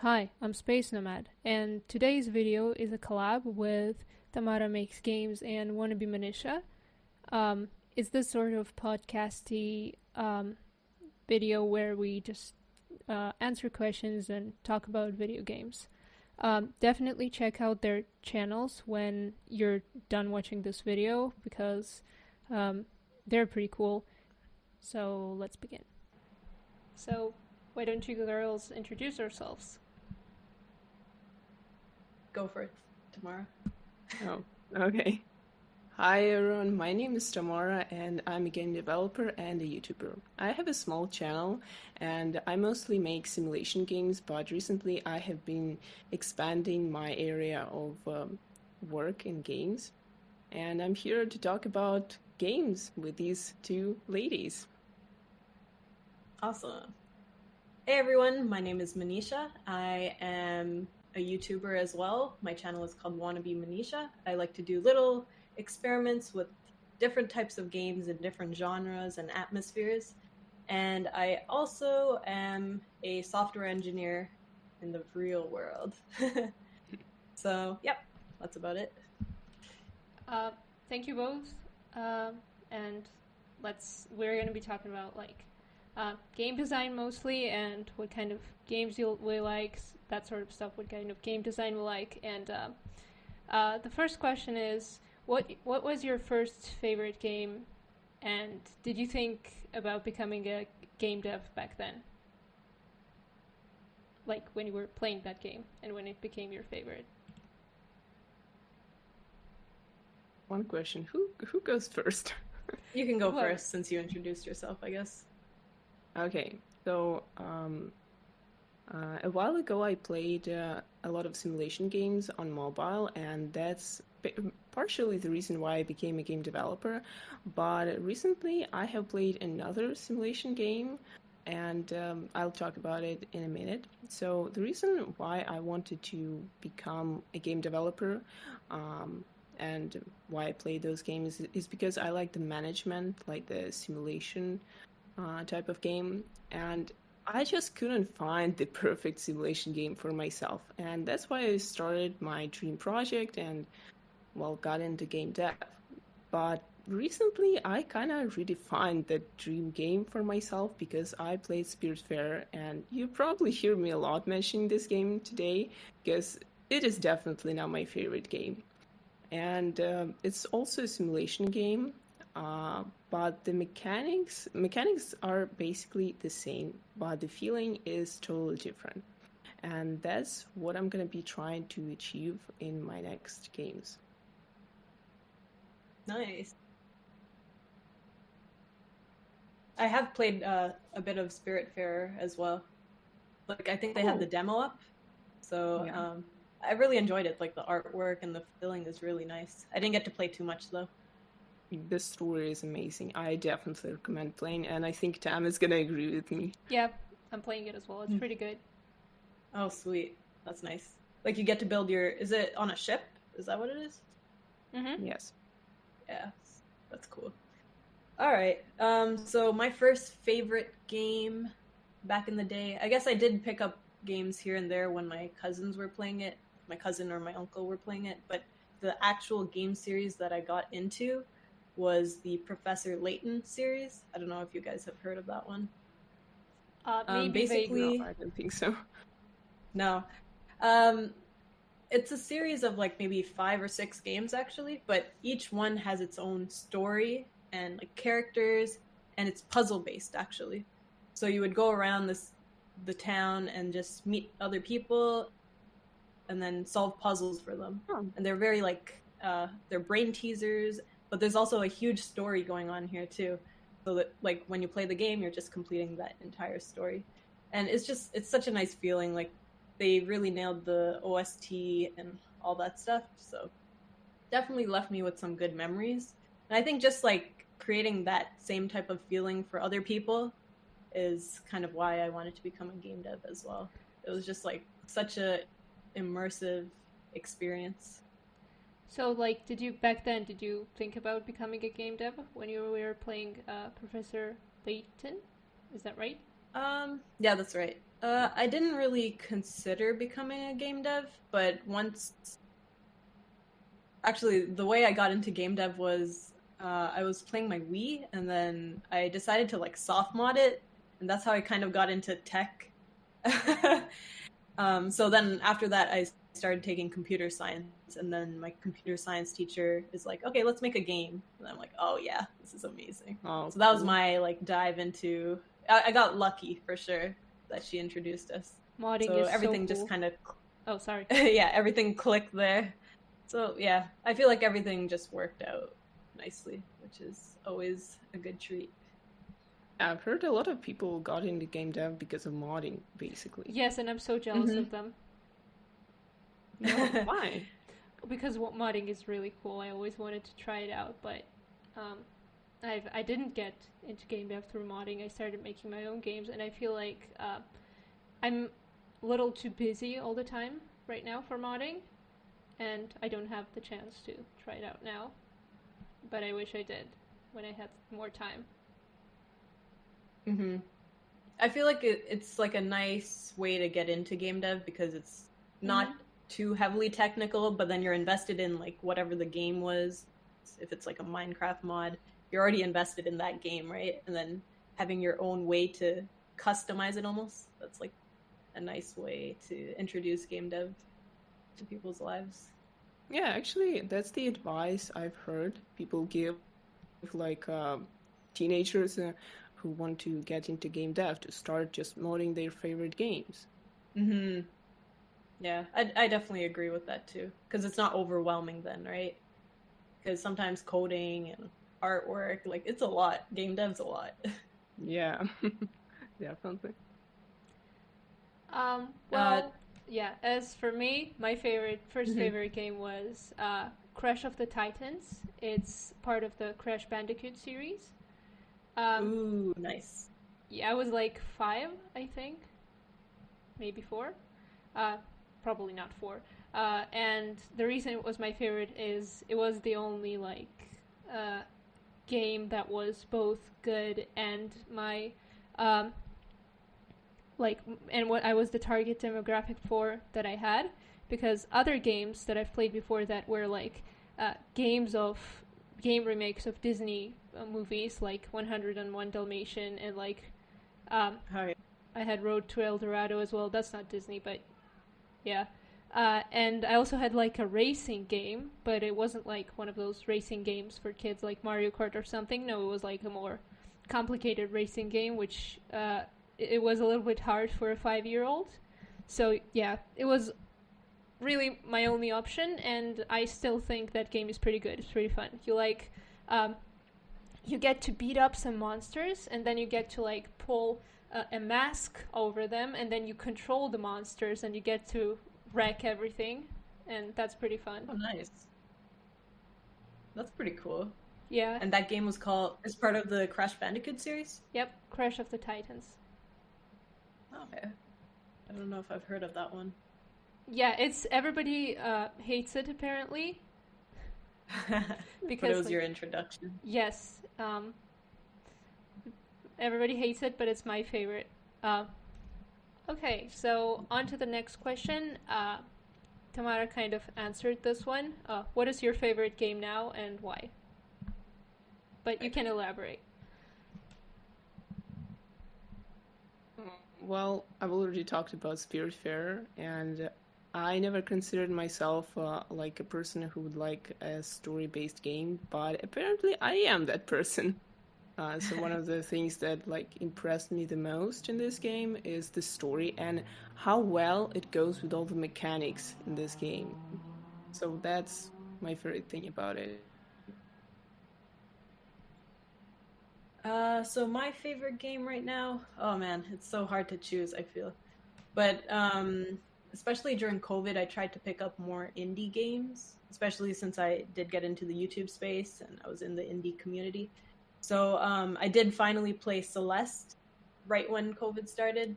Hi, I'm Space Nomad, and today's video is a collab with Tamara Makes Games and Wannibe Manisha. It's this sort of podcasty video where we just answer questions and talk about video games. Definitely check out their channels when you're done watching this video because they're pretty cool. So let's begin. So why don't you girls introduce yourselves? Go for it, Tamara. Oh, okay. Hi everyone, my name is Tamara and I'm a game developer and a YouTuber. I have a small channel and I mostly make simulation games, but recently I have been expanding my area of work in games. And I'm here to talk about games with these two ladies. Awesome. Hey everyone, my name is Manisha. I am a YouTuber as well. My channel is called Wannibe Manisha. I like to do little experiments with different types of games in different genres and atmospheres. And I also am a software engineer in the real world. So, yep, that's about it. Thank you both. And we're going to be talking about game design mostly, and what kind of games we like, that sort of stuff, what kind of game design we like. And the first question is, what was your first favorite game, and did you think about becoming a game dev back then? Like when you were playing that game and when it became your favorite? One question, who goes first? You can go first since you introduced yourself, I guess. Okay, so a while ago I played a lot of simulation games on mobile, and that's partially the reason why I became a game developer. But recently I have played another simulation game, and I'll talk about it in a minute. So the reason why I wanted to become a game developer and why I play those games is because I like the management, like the simulation type of game, and I just couldn't find the perfect simulation game for myself, and that's why I started my dream project and, well, got into game dev. But recently I kind of redefined the dream game for myself because I played Spiritfarer, and you probably hear me a lot mentioning this game today because it is definitely not my favorite game. And it's also a simulation game, but the mechanics are basically the same, but the feeling is totally different. And that's what I'm going to be trying to achieve in my next games. Nice. I have played a bit of Spiritfarer as well. Like, I think they had the demo up, so yeah. I really enjoyed it. Like, the artwork and the feeling is really nice. I didn't get to play too much though. The story is amazing. I definitely recommend playing, and I think Tam is gonna agree with me. Yeah, I'm playing it as well. It's pretty good. Oh, sweet. That's nice. Like, you get to build your... Is it on a ship? Is that what it is? Mm-hmm. Yes. Yeah, that's cool. All right. So my first favorite game back in the day, I guess I did pick up games here and there when my cousins were playing it. My cousin or my uncle were playing it, but the actual game series that I got into was the Professor Layton series. I don't know if you guys have heard of that one. Maybe basically, no, I don't think so. No. It's a series of like maybe 5 or 6 games actually, but each one has its own story and like characters, and it's puzzle based actually. So you would go around the town and just meet other people and then solve puzzles for them. And they're very like they're brain teasers, but there's also a huge story going on here too. So that like when you play the game, you're just completing that entire story. And it's such a nice feeling. Like, they really nailed the OST and all that stuff. So definitely left me with some good memories. And I think just like creating that same type of feeling for other people is kind of why I wanted to become a game dev as well. It was just like such a immersive experience. So, like, did you think about becoming a game dev when you were playing Professor Layton? Is that right? Yeah, that's right. I didn't really consider becoming a game dev, but once actually the way I got into game dev was I was playing my Wii and then I decided to like soft mod it, and that's how I kind of got into tech. So then after that I started taking computer science, and then my computer science teacher is like, okay, let's make a game, and I'm like, oh yeah, this is amazing. Oh, So that was cool. my like dive into. I got lucky for sure that she introduced us. Modding So is everything so just cool. kind of Oh, sorry. yeah, everything clicked there. So yeah, I feel like everything just worked out nicely, which is always a good treat. I've heard a lot of people got into game dev because of modding, basically. Yes, and I'm so jealous Mhm. of them. No, why? Because modding is really cool. I always wanted to try it out, but I didn't get into game dev through modding. I started making my own games, and I feel like I'm a little too busy all the time right now for modding, and I don't have the chance to try it out now. But I wish I did when I had more time. Mhm. I feel like it's like a nice way to get into game dev because it's not too heavily technical, but then you're invested in like whatever the game was. If it's like a Minecraft mod, you're already invested in that game, right? And then having your own way to customize it almost, that's like a nice way to introduce game dev to people's lives. Yeah, actually, that's the advice I've heard people give, like teenagers who want to get into game dev to start just modding their favorite games. Mm-hmm. Yeah, I definitely agree with that too, because it's not overwhelming then, right? Because sometimes coding and artwork, like it's a lot. Game dev's a lot. Yeah, definitely. Well, yeah, as for me, my first Mhm. favorite game was Crash of the Titans. It's part of the Crash Bandicoot series. Ooh, nice. Yeah, I was like 5, I think. Maybe 4. Uh, Probably not 4. And the reason it was my favorite is it was the only game that was both good and my and what I was the target demographic for that I had, because other games that I've played before that were like game remakes of Disney movies like 101 Dalmatian and like Hi. I had Road to El Dorado as well. That's not Disney, but yeah. And I also had like a racing game, but it wasn't like one of those racing games for kids like Mario Kart or something. No, it was like a more complicated racing game, which it was a little bit hard for a 5-year-old. So yeah, it was really my only option, and I still think that game is pretty good. It's pretty fun. You get to beat up some monsters, and then you get to like pull a mask over them, and then you control the monsters, and you get to wreck everything, and that's pretty fun. Oh, nice. That's pretty cool. Yeah. And that game was called, is part of the Crash Bandicoot series? Yep, Crash of the Titans. Okay. I don't know if I've heard of that one. Yeah, it's everybody hates it apparently. But Because it was like, your introduction. yes, everybody hates it, but it's my favorite. Okay, so on to the next question. Tamara kind of answered this one. What is your favorite game now and why? But you can elaborate. Well, I've already talked about Spiritfarer, and I never considered myself like a person who would like a story-based game, but apparently I am that person. So one of the things that like impressed me the most in this game is the story and how well it goes with all the mechanics in this game. So that's my favorite thing about it. So my favorite game right now, oh man, it's so hard to choose, I feel. But especially during COVID, I tried to pick up more indie games, especially since I did get into the YouTube space and I was in the indie community. So I did finally play Celeste right when COVID started.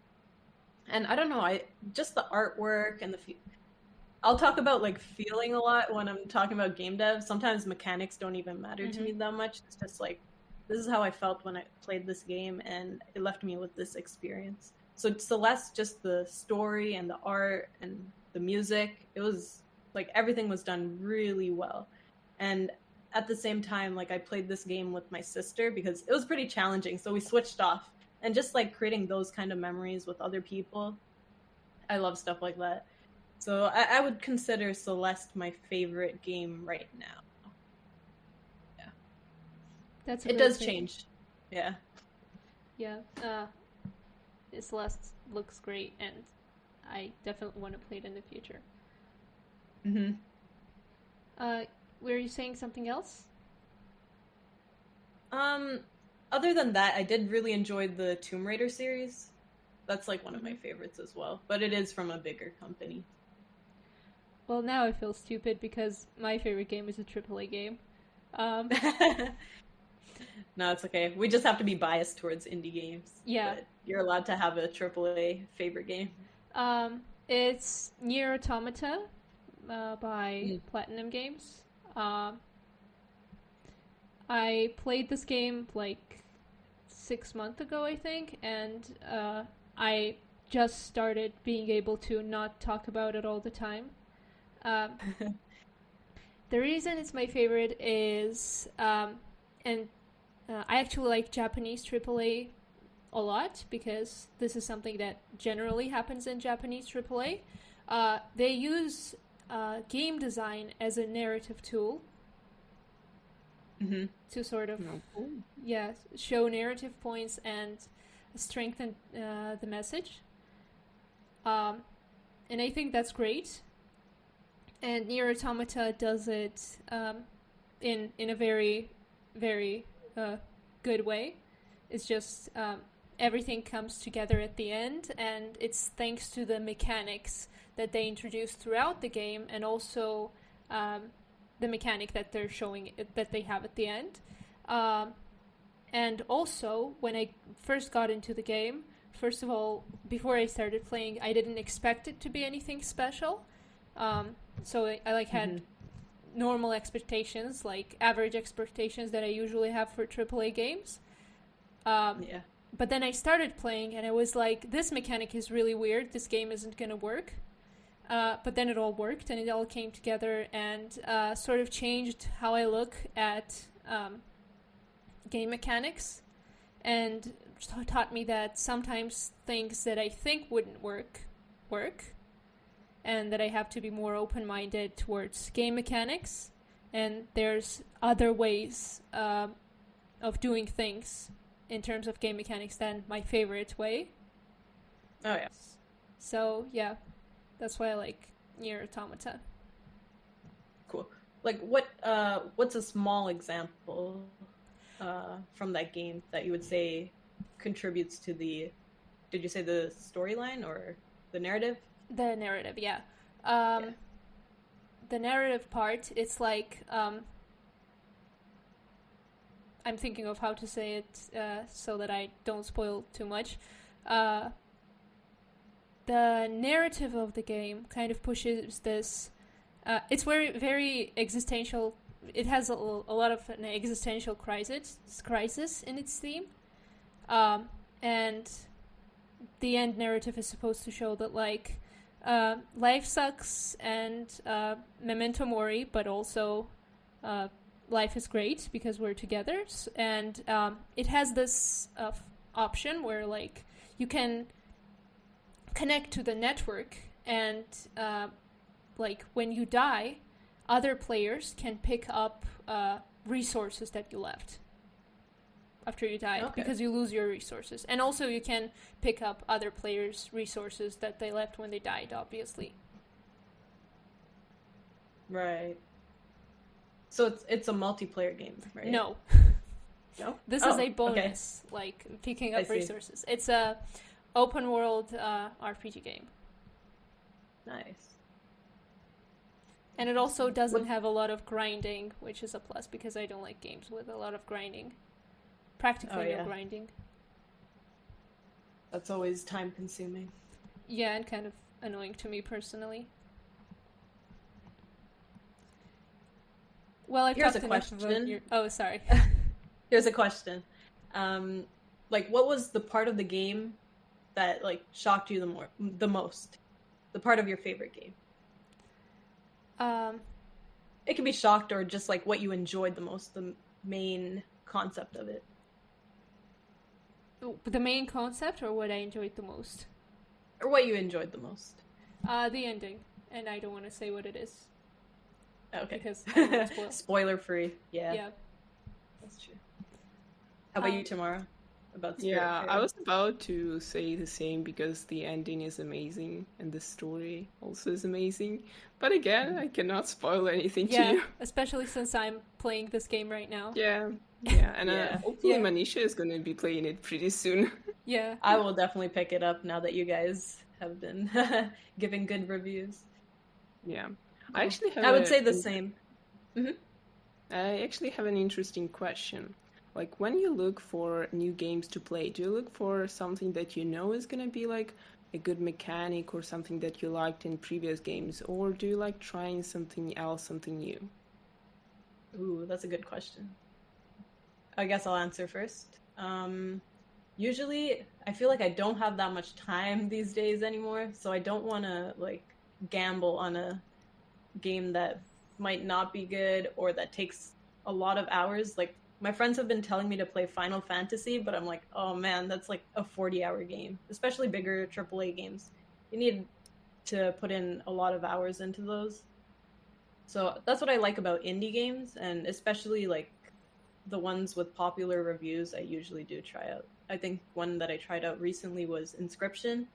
And I don't know, I just the artwork and I'll talk about like feeling a lot when I'm talking about game dev. Sometimes mechanics don't even matter to me that much. It's just like this is how I felt when I played this game, and it left me with this experience. So Celeste, just the story and the art and the music, it was like everything was done really well. And at the same time, like I played this game with my sister because it was pretty challenging. So we switched off, and just like creating those kind of memories with other people, I love stuff like that. So I would consider Celeste my favorite game right now. Yeah, That's a it great does pick. change. Yeah. Yeah. Celeste looks great, and I definitely want to play it in the future. Mm-hmm. Were you saying something else? Other than that, I did really enjoy the Tomb Raider series. That's like one of my favorites as well, but it is from a bigger company. Well, now I feel stupid because my favorite game is a AAA game. Um, No, it's okay. We just have to be biased towards indie games. Yeah. But you're allowed to have a AAA favorite game. it's Nier Automata by Platinum Games. I played this game like 6 months ago, I think, and I just started being able to not talk about it all the time. Um, the reason it's my favorite is, and I actually like Japanese AAA a lot because this is something that generally happens in Japanese AAA. They use game design as a narrative tool to sort of show narrative points and strengthen the message. And I think that's great. And Nier Automata does it in a very, very good way. It's just everything comes together at the end, and it's thanks to the mechanics that they introduce throughout the game, and also the mechanic that they're showing that they have at the end. And also, when I first got into the game, first of all, before I started playing, I didn't expect it to be anything special. So I like had normal expectations, like average expectations that I usually have for AAA games. But then I started playing, and I was like, this mechanic is really weird. This game isn't going to work. But then it all worked, and it all came together and sort of changed how I look at game mechanics, and taught me that sometimes things that I think wouldn't work, and that I have to be more open-minded towards game mechanics, and there's other ways of doing things in terms of game mechanics than my favorite way. Oh, yeah. So, yeah, that's why I like Nier Automata. Cool. Like, what's a small example from that game that you would say contributes to the, did you say the storyline or the narrative? The narrative, yeah. The narrative part, it's like, I'm thinking of how to say it so that I don't spoil too much. The narrative of the game kind of pushes this. It's very, very existential. It has a lot of an existential crisis in its theme, and the end narrative is supposed to show that like life sucks and memento mori, but also life is great because we're together. And it has this option where like you can connect to the network, and like when you die, other players can pick up resources that you left after you died, because you lose your resources. And also you can pick up other players' resources that they left when they died, obviously. Right. So it's a multiplayer game, right? No. No? This is a bonus, like picking up resources. It's a open world RPG game. Nice. And it also doesn't have a lot of grinding, which is a plus because I don't like games with a lot of grinding. Practically no grinding. That's always time consuming. Yeah, and kind of annoying to me personally. Well, I've Here's talked a enough about question. Oh, sorry. Here's a question. Like, what was the part of the game that like shocked you the most? The part of your favorite game. Um, It can be shocked or just like what you enjoyed the most, the main concept of it. the main concept, or what I enjoyed the most? Or what you enjoyed the most. The ending, and I don't want to say what it is. Okay. Because I don't want to spoil. Spoiler free. Yeah. Yeah. That's true. How about you, Tamara? About Yeah, Spiritfarer? I was about to say the same because the ending is amazing and the story also is amazing. But again, I cannot spoil anything to Yeah, you. especially since I'm playing this game right now. Yeah, and Yeah. hopefully Yeah. Manisha is going to be playing it pretty soon. Yeah. I will definitely pick it up now that you guys have been giving good reviews. Yeah, I actually have. I would say the same. I actually have an interesting question. Like, when you look for new games to play, do you look for something that you know is going to be like a good mechanic or something that you liked in previous games, or do you like trying something else, something new? Ooh, that's a good question. I guess I'll answer first. Usually, I feel like I don't have that much time these days anymore, so I don't want to like gamble on a game that might not be good or that takes a lot of hours. Like my friends have been telling me to play Final Fantasy, but I'm like, oh man, that's like a 40-hour game, especially bigger AAA games. You need to put in a lot of hours into those. So that's what I like about indie games, and especially like the ones with popular reviews I usually do try out. I think one that I tried out recently was Inscription.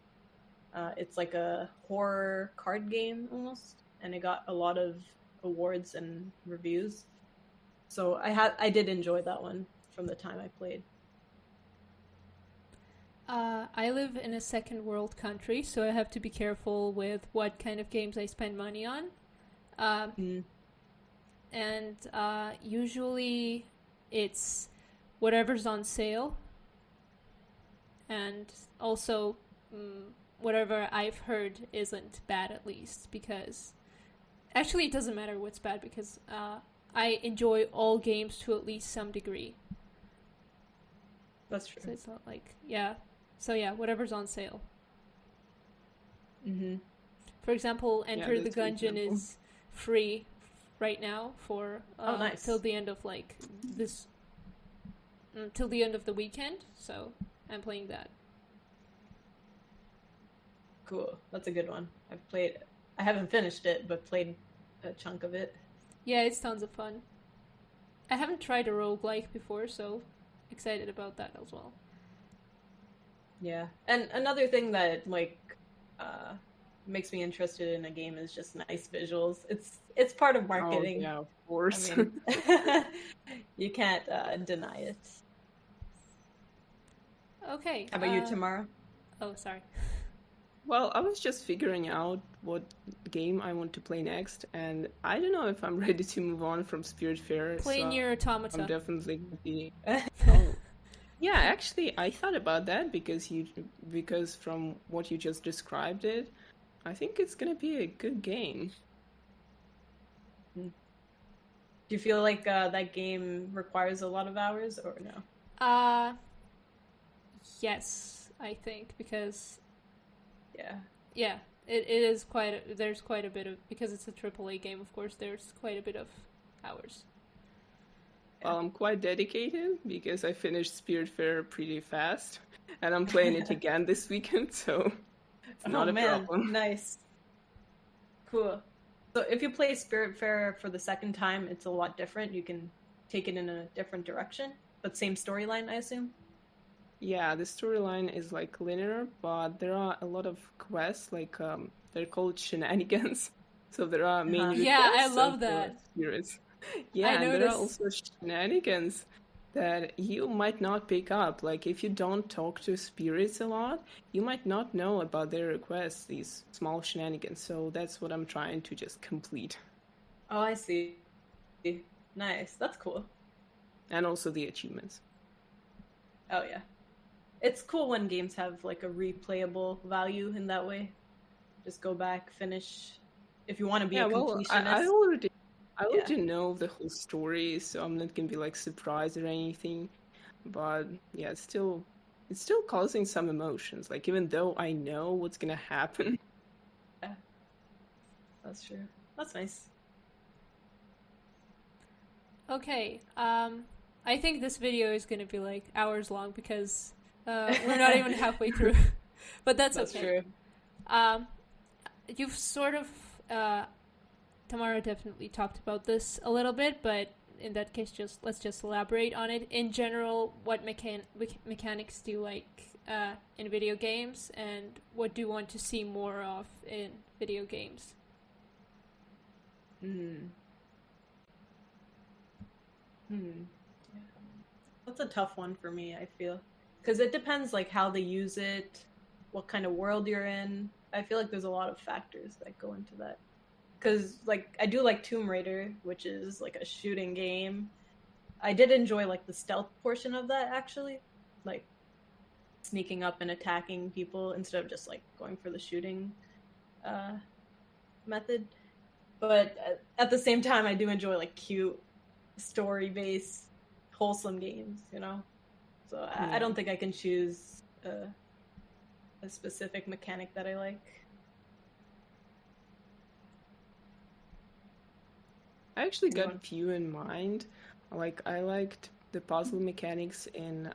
It's like a horror card game almost, and it got a lot of awards and reviews. So I did enjoy that one from the time I played. I live in a second world country, so I have to be careful with what kind of games I spend money on. And usually it's whatever's on sale, and also whatever I've heard isn't bad, at least, because actually it doesn't matter what's bad, because I enjoy all games to at least some degree. That's true. So it's not like, yeah. So yeah, whatever's on sale. Mm-hmm. For example, Enter the that's good Gungeon example. is free right now for nice. till the end of like this till the end of the weekend, so I'm playing that. Cool. That's a good one. I haven't finished it, but played a chunk of it. Yeah, it's tons of fun. I haven't tried a roguelike before, so excited about that as well. Yeah. And another thing that like makes me interested in a game is just nice visuals. It's part of marketing. Oh, yeah, of course. I mean, you can't deny it. Okay. How about you, Tamara? Oh, sorry. Well, I was just figuring out what game I want to play next, and I don't know if I'm ready to move on from Spiritfarer. Play so Nier Automata. I'm definitely going to be. Oh. Yeah, actually, I thought about that because from what you just described it, I think it's gonna be a good game. Do you feel like that game requires a lot of hours or no? Yes, I think, because Yeah. it is there's quite a bit of, because it's a AAA game, of course, there's quite a bit of hours. Well, I'm quite dedicated because I finished Spiritfarer pretty fast, and I'm playing it again this weekend, so it's not a problem. Nice. Cool. So if you play Spiritfarer for the second time, it's a lot different. You can take it in a different direction, but same storyline, I assume? Yeah, the storyline is like linear, but there are a lot of quests, like they're called shenanigans. So there are main Uh-huh. Yeah, I quests love and that. spirits. Yeah, and there are noticed. also shenanigans that you might not pick up. Like if you don't talk to spirits a lot, you might not know about their requests, these small shenanigans. So that's what I'm trying to just complete. Oh, I see. Nice. That's cool. And also the achievements. Oh, yeah. It's cool when games have like a replayable value in that way. Just go back, finish. If you want to be a completionist. I already know the whole story, so I'm not gonna be like surprised or anything. But yeah, it's still it's still causing some emotions. Like, even though I know what's gonna happen. Yeah, that's true. That's nice. Okay, I think this video is gonna be like hours long because we're not even halfway through. But that's okay. True. You've sort of, Tamara definitely talked about this a little bit, but in that case, let's just elaborate on it. In general, what mechanics do you like in video games, and what do you want to see more of in video games? That's a tough one for me, I feel. Because it depends, like, how they use it, what kind of world you're in. I feel like there's a lot of factors that go into that. Because, like, I do like Tomb Raider, which is, like, a shooting game. I did enjoy, like, the stealth portion of that, actually. Like, sneaking up and attacking people instead of just, like, going for the shooting method. But at the same time, I do enjoy, like, cute, story-based, wholesome games, you know? So I don't think I can choose a specific mechanic that I like. I actually got a few in mind. Like, I liked the puzzle mechanics in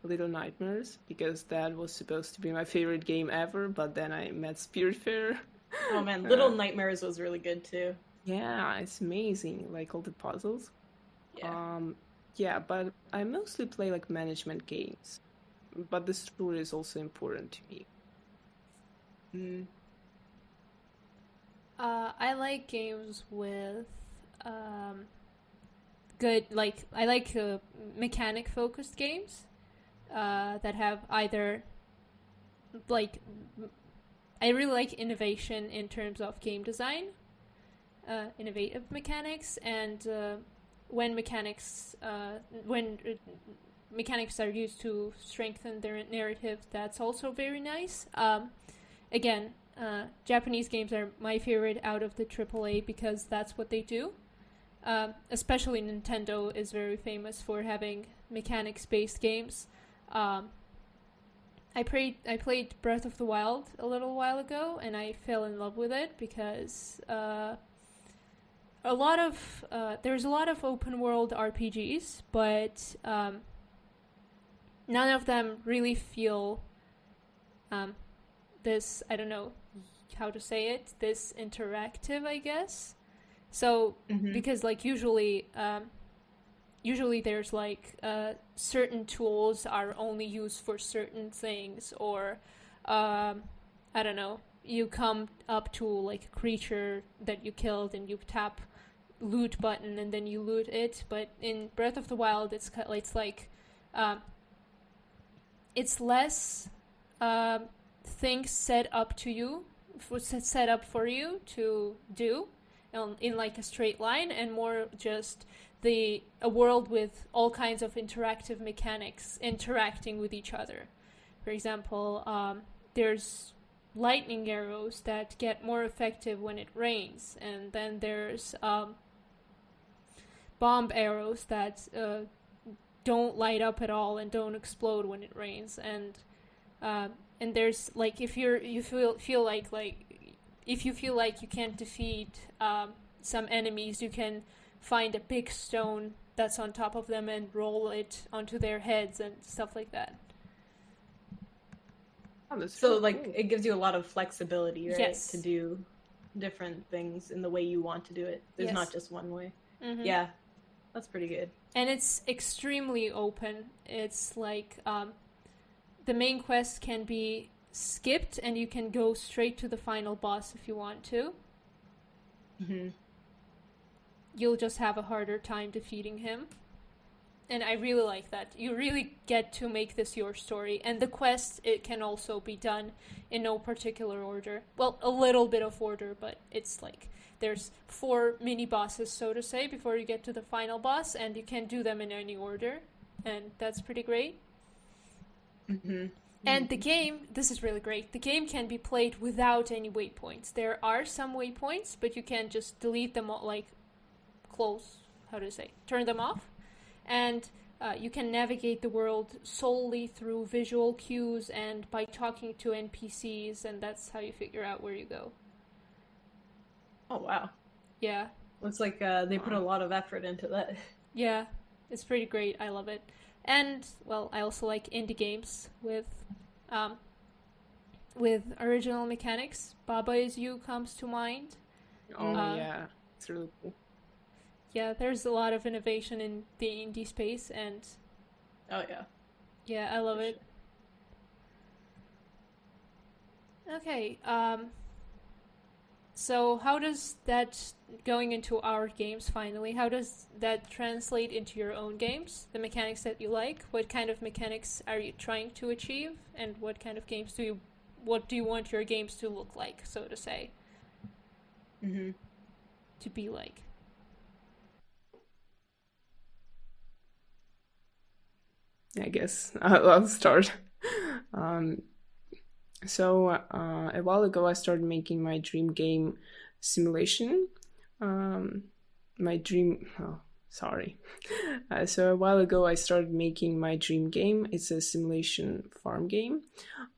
Little Nightmares, because that was supposed to be my favorite game ever, but then I met Spiritfarer. Oh man, Little Nightmares was really good too. Yeah, it's amazing, like all the puzzles. Yeah. Yeah, but I mostly play like management games. But the story is also important to me. I like games with good, like, I like mechanic focused games that have either, like, I really like innovation in terms of game design, innovative mechanics, and when mechanics are used to strengthen their narrative, that's also very nice. Again, Japanese games are my favorite out of the AAA because that's what they do. Especially Nintendo is very famous for having mechanics-based games. I played Breath of the Wild a little while ago, and I fell in love with it because there's a lot of open world RPGs, but none of them really feel this, I don't know how to say it, this interactive, I guess. So because like usually there's like certain tools are only used for certain things, or I don't know, you come up to like a creature that you killed and you tap loot button and then you loot it. But in Breath of the Wild, it's like it's less things set up for you to do in like a straight line, and more just a world with all kinds of interactive mechanics interacting with each other. For example, there's lightning arrows that get more effective when it rains, and then there's bomb arrows that don't light up at all and don't explode when it rains, and there's like if you feel like if you feel like you can't defeat some enemies, you can find a big stone that's on top of them and roll it onto their heads and stuff like that. Oh, so like cool. It gives you a lot of flexibility, right? Yes. To do different things in the way you want to do it. There's not just one way. Mm-hmm. Yeah, that's pretty good. And it's extremely open. It's like the main quest can be skipped and you can go straight to the final boss if you want to. You'll just have a harder time defeating him. And I really like that. You really get to make this your story. And the quest, it can also be done in no particular order. Well, a little bit of order, but it's like there's 4 mini bosses, so to say, before you get to the final boss, and you can do them in any order. And that's pretty great. And the game, this is really great, the game can be played without any waypoints. There are some waypoints, but you can just delete them all, like turn them off. And you can navigate the world solely through visual cues and by talking to NPCs, and that's how you figure out where you go. Oh wow. Yeah. Looks like they put a lot of effort into that. Yeah, it's pretty great. I love it. And, well, I also like indie games with original mechanics. Baba Is You comes to mind. Oh, yeah. It's really cool. Yeah, there's a lot of innovation in the indie space, and Oh yeah. yeah, I love it. Okay, so how does that, going into our games finally, how does that translate into your own games? The mechanics that you like? What kind of mechanics are you trying to achieve? And what kind of games what do you want your games to look like, so to say? Mm-hmm. To be like? I guess I'll start. So a while ago, I started making my dream game simulation. My dream. Oh, sorry. So a while ago, I started making my dream game. It's a simulation farm game,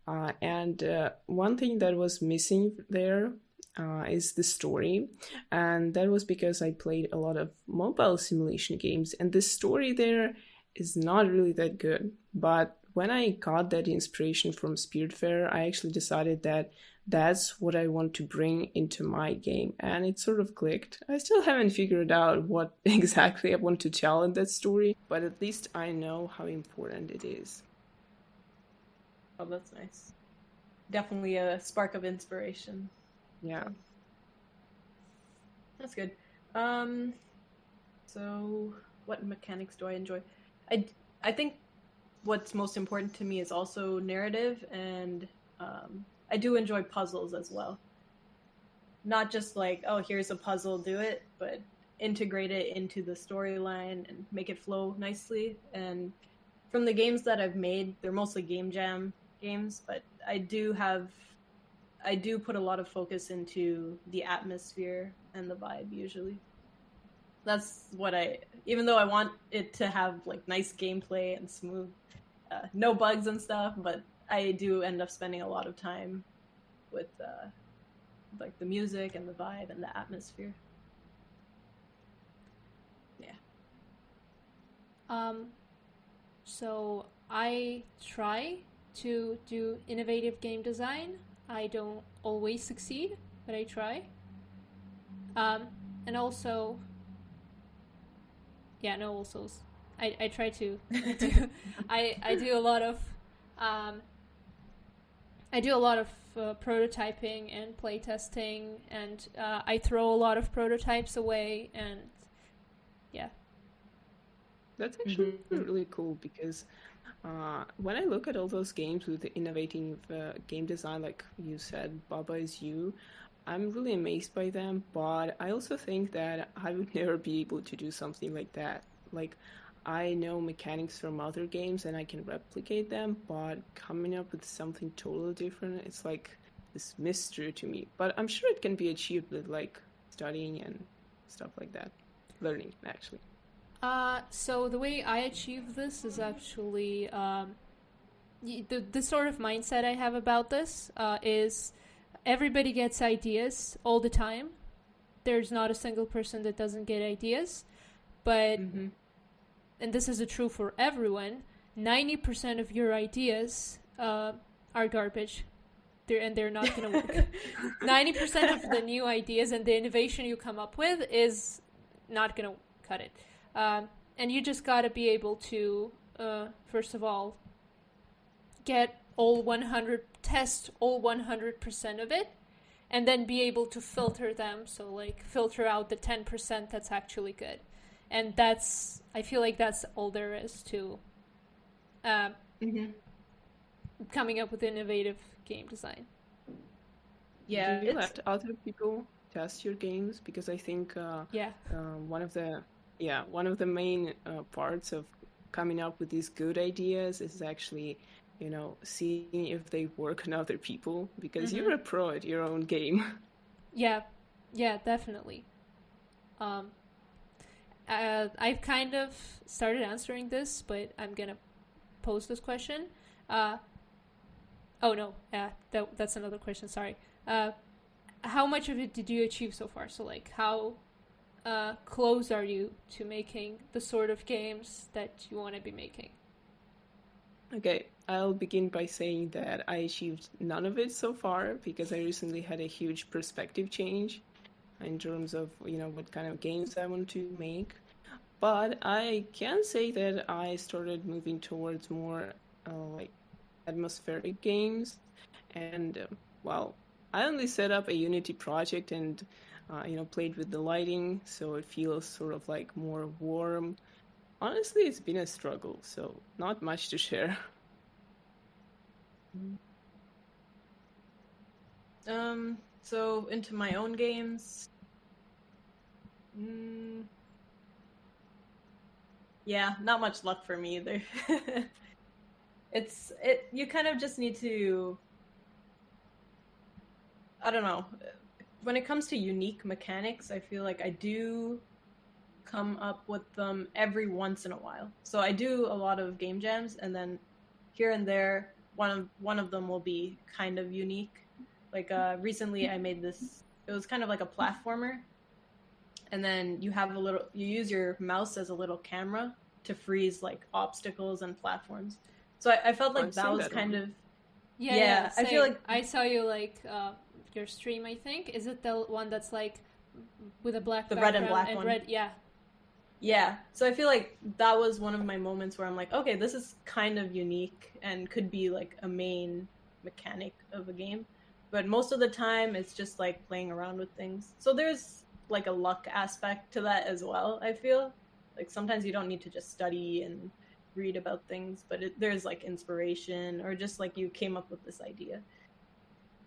and one thing that was missing there is the story, and that was because I played a lot of mobile simulation games, and the story there is not really that good. But when I got that inspiration from Spiritfarer, I actually decided that that's what I want to bring into my game, and it sort of clicked. I still haven't figured out what exactly I want to tell in that story, but at least I know how important it is. Oh, that's nice. Definitely a spark of inspiration. Yeah. That's good. So what mechanics do I enjoy? I think what's most important to me is also narrative, and I do enjoy puzzles as well. Not just like, oh, here's a puzzle, do it, but integrate it into the storyline and make it flow nicely. And from the games that I've made, they're mostly game jam games, but I do put a lot of focus into the atmosphere and the vibe usually. That's what even though I want it to have like nice gameplay and smooth, no bugs and stuff, but I do end up spending a lot of time with like the music and the vibe and the atmosphere. Yeah. So I try to do innovative game design. I don't always succeed, but I try. And also, yeah, no, also, I try to do, I do a lot of prototyping and playtesting, and I throw a lot of prototypes away, and yeah. That's actually really cool because when I look at all those games with the innovative game design, like you said, Baba Is You, I'm really amazed by them, but I also think that I would never be able to do something like that. Like, I know mechanics from other games and I can replicate them, but coming up with something totally different, it's like this mystery to me. But I'm sure it can be achieved with like studying and stuff like that. Learning, actually. So the way I achieve this is actually the sort of mindset I have about this is everybody gets ideas all the time. There's not a single person that doesn't get ideas, but and this is true for everyone. 90% of your ideas are garbage. They're not gonna work. 90% of the new ideas and the innovation you come up with is not gonna cut it. And you just gotta be able to, first of all, test all 100% of it, and then be able to filter them. So like filter out the 10% that's actually good. And I feel like that's all there is to coming up with innovative game design. Yeah, Do you let other people test your games? Because I think one of the main parts of coming up with these good ideas is actually, seeing if they work on other people, because you're a pro at your own game. Yeah, definitely. I've kind of started answering this, but I'm gonna pose this question. Oh no, that's another question. Sorry. How much of it did you achieve so far? So like, how close are you to making the sort of games that you want to be making? Okay, I'll begin by saying that I achieved none of it so far because I recently had a huge perspective change in terms of, what kind of games I want to make. But I can say that I started moving towards more like atmospheric games. And, well, I only set up a Unity project and, played with the lighting, so it feels sort of like more warm. Honestly, it's been a struggle, so not much to share. So into my own games. Yeah, not much luck for me either. You kind of just need to, I don't know. When it comes to unique mechanics, I feel like I do come up with them every once in a while. So I do a lot of game jams, and then here and there, one of them will be kind of unique. Like recently, I made this. It was kind of like a platformer, and then you use your mouse as a little camera to freeze like obstacles and platforms. So I felt like that was kind of yeah. I feel like I saw you like your stream. I think is it the one that's like with a black the background red and black one. Red, yeah. Yeah, so I feel like that was one of my moments where I'm like, okay, this is kind of unique and could be like a main mechanic of a game. But most of the time, it's just like playing around with things. So there's like a luck aspect to that as well, I feel. Like sometimes you don't need to just study and read about things, but there's like inspiration or just like you came up with this idea.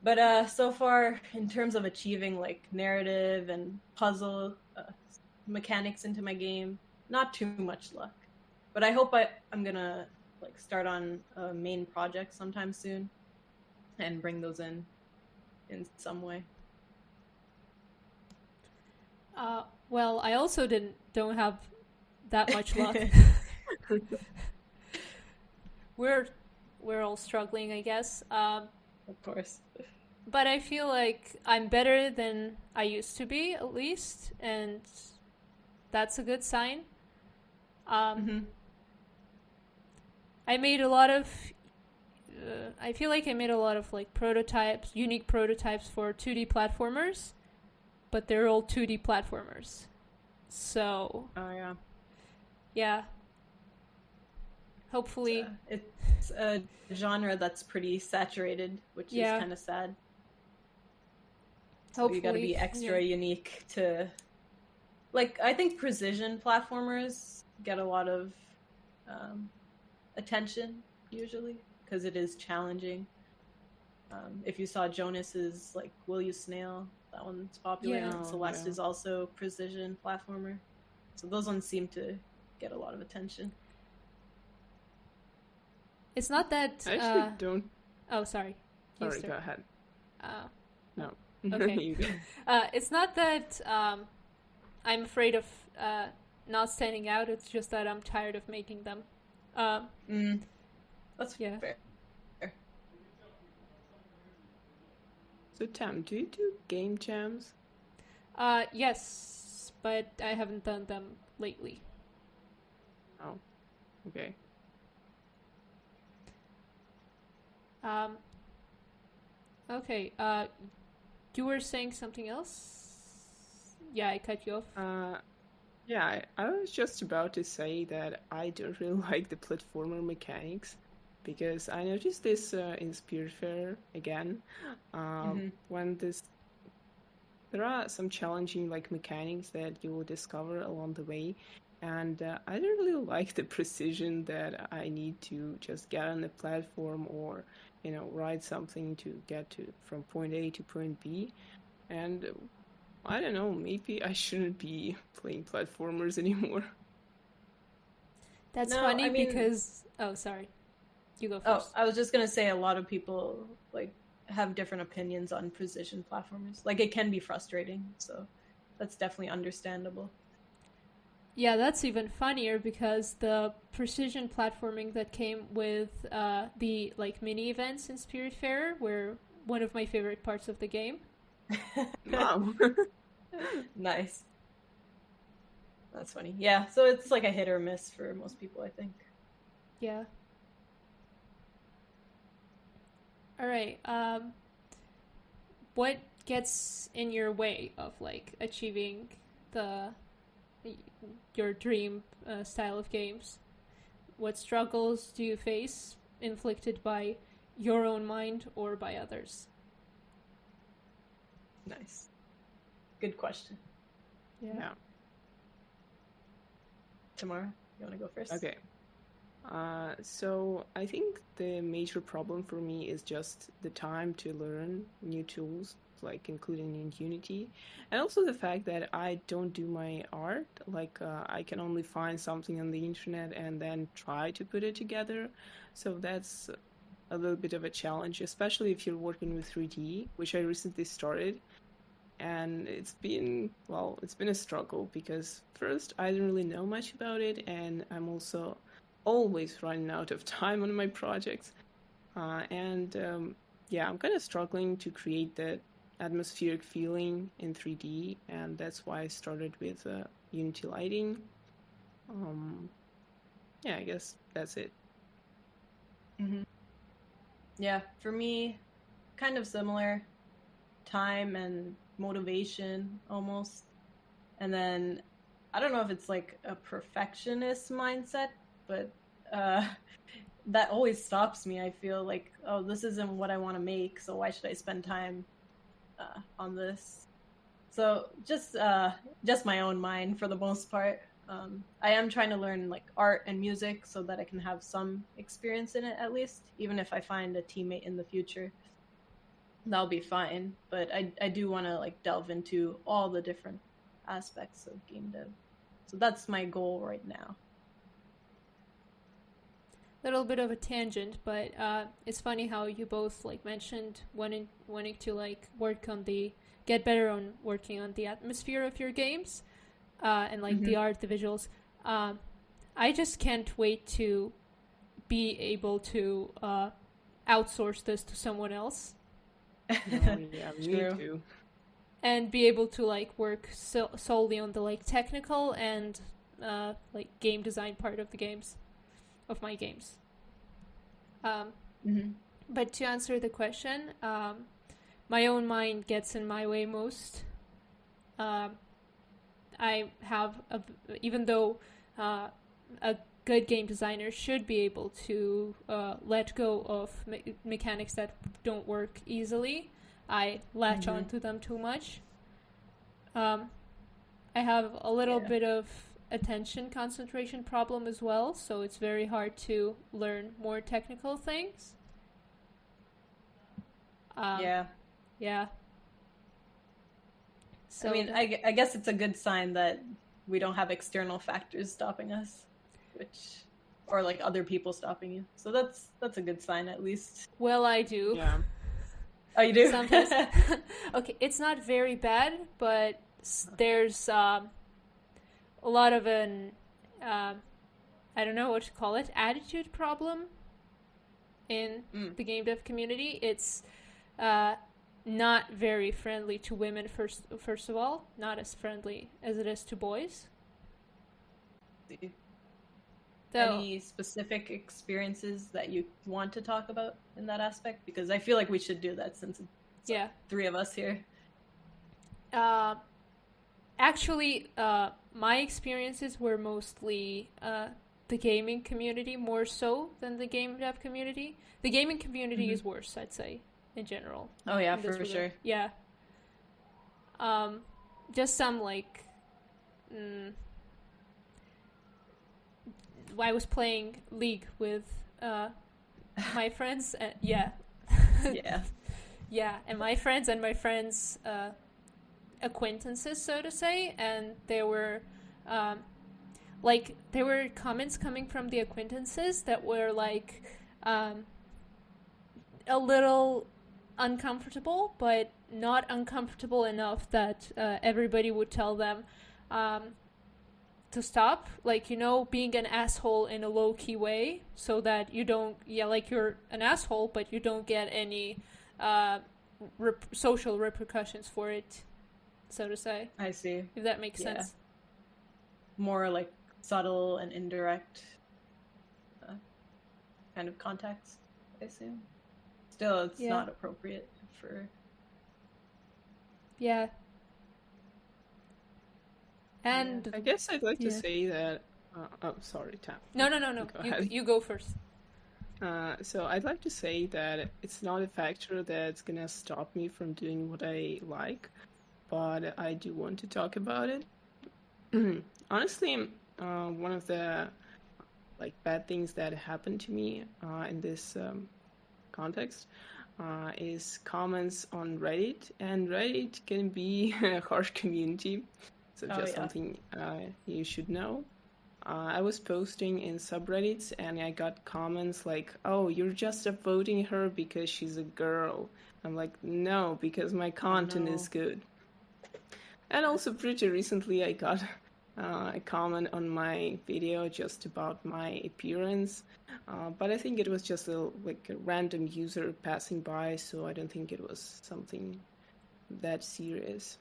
But so far, in terms of achieving like narrative and puzzle mechanics into my game, not too much luck. But I hope I'm gonna like start on a main project sometime soon and bring those in some way. Well, I also don't have that much luck. We're all struggling, I guess. Of course. But I feel like I'm better than I used to be, at least, and that's a good sign. I made a lot of. I feel like I made a lot of like prototypes, unique prototypes for 2D platformers, but they're all 2D platformers. So. Oh yeah. Yeah. Hopefully. It's a genre that's pretty saturated, which is kind of sad. So you got to be extra unique to. Like, I think precision platformers get a lot of attention, usually, because it is challenging. If you saw Jonas's, like, Will You Snail, that one's popular, and Celeste is also precision platformer. So those ones seem to get a lot of attention. It's not that... I actually don't... Oh, sorry. Sorry, go ahead. No. Okay. It's not that... I'm afraid of not standing out. It's just that I'm tired of making them. That's fair. So, Tam, do you do game jams? Yes, but I haven't done them lately. Oh, okay. Okay, you were saying something else? Yeah, I cut you off. Yeah, I was just about to say that I don't really like the platformer mechanics because I noticed this in Spiritfarer again. When there are some challenging like mechanics that you will discover along the way, and I don't really like the precision that I need to just get on the platform or ride something to get from point A to point B, and I don't know, maybe I shouldn't be playing platformers anymore. That's funny because... Oh, sorry. You go first. Oh, I was just going to say a lot of people like have different opinions on precision platformers. Like, it can be frustrating, so that's definitely understandable. Yeah, that's even funnier because the precision platforming that came with the like mini events in Spiritfarer were one of my favorite parts of the game. Wow. Nice. That's funny. Yeah, so it's like a hit or miss for most people, I think. Yeah. All right. What gets in your way of like achieving the your dream style of games? What struggles do you face inflicted by your own mind or by others? Nice. Good question. Yeah. Tamara, you want to go first? Okay. So I think the major problem for me is just the time to learn new tools, like including in Unity, and also the fact that I don't do my art. Like I can only find something on the internet and then try to put it together. So that's a little bit of a challenge, especially if you're working with 3D, which I recently started. And it's been a struggle because first I didn't really know much about it, and I'm also always running out of time on my projects. Yeah, I'm kind of struggling to create that atmospheric feeling in 3D, and that's why I started with Unity lighting. Yeah, I guess that's it. Mm-hmm. Yeah, for me, kind of similar. Time and motivation almost. And then I don't know if it's like a perfectionist mindset, but that always stops me. I feel like, oh, this isn't what I want to make, so why should I spend time on this? So just my own mind for the most part. I am trying to learn like art and music so that I can have some experience in it at least, even if I find a teammate in the future. That'll be fine, but I do want to like delve into all the different aspects of game dev. So that's my goal right now. Little bit of a tangent, but it's funny how you both like mentioned wanting to like get better on working on the atmosphere of your games, and like the art, the visuals. I just can't wait to be able to outsource this to someone else. Yeah, me too. And be able to like work solely on the like technical and like game design part of the games, of my games. But to answer the question, my own mind gets in my way most. I have even though a good game designer should be able to let go of mechanics that don't work easily. I latch on to them too much. I have a little bit of attention concentration problem as well, so it's very hard to learn more technical things. Yeah. So I mean, I guess it's a good sign that we don't have external factors stopping us, or like other people stopping you. So that's a good sign at least. Well, I do. Yeah. Oh, you do? Sometimes. Okay, it's not very bad, but there's a lot of an I don't know what to call it, attitude problem in the game dev community. It's not very friendly to women first of all, not as friendly as it is to boys. Any specific experiences that you want to talk about in that aspect? Because I feel like we should do that since it's like three of us here. Actually, my experiences were mostly the gaming community more so than the game dev community. The gaming community is worse, I'd say, in general. Oh yeah, for sure. Yeah. Just some like... I was playing League with my friends. Yeah, and my friends' acquaintances, so to say, and there were comments coming from the acquaintances that were like a little uncomfortable, but not uncomfortable enough that everybody would tell them, to stop, like, being an asshole in a low-key way, so that you don't, like, you're an asshole, but you don't get any social repercussions for it, so to say. I see. If that makes sense. More like subtle and indirect kind of context, I assume. Still, it's not appropriate for... Yeah. And I guess I'd like to say that... oh, sorry, Tam. No. You go first. So I'd like to say that it's not a factor that's gonna stop me from doing what I like, but I do want to talk about it. Honestly, one of the bad things that happened to me in this context is comments on Reddit, and Reddit can be a harsh community. So something you should know. I was posting in subreddits and I got comments like, "Oh, you're just upvoting her because she's a girl." I'm like, "No, because my content is good." And also pretty recently I got a comment on my video just about my appearance. But I think it was just a random user passing by, so I don't think it was something that serious.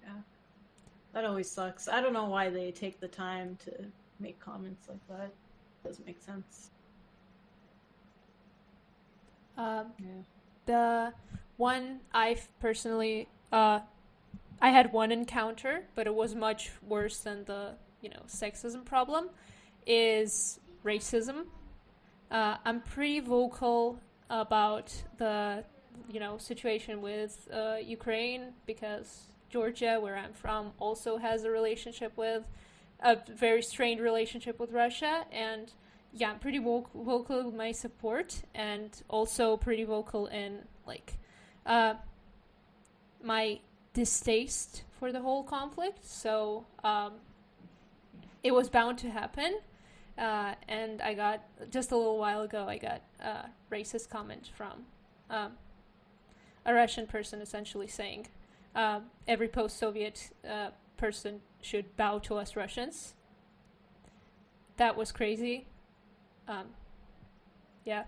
Yeah. That always sucks. I don't know why they take the time to make comments like that. It doesn't make sense. The one I've personally, I had one encounter, but it was much worse than the, sexism problem, is racism. I'm pretty vocal about the, situation with Ukraine, because Georgia, where I'm from, also has a very strained relationship with Russia, and I'm pretty vocal with my support, and also pretty vocal in my distaste for the whole conflict. So it was bound to happen, and I got, just a little while ago, I got a racist comment from a Russian person, essentially saying, every post-Soviet person should bow to us Russians. That was crazy. Yeah.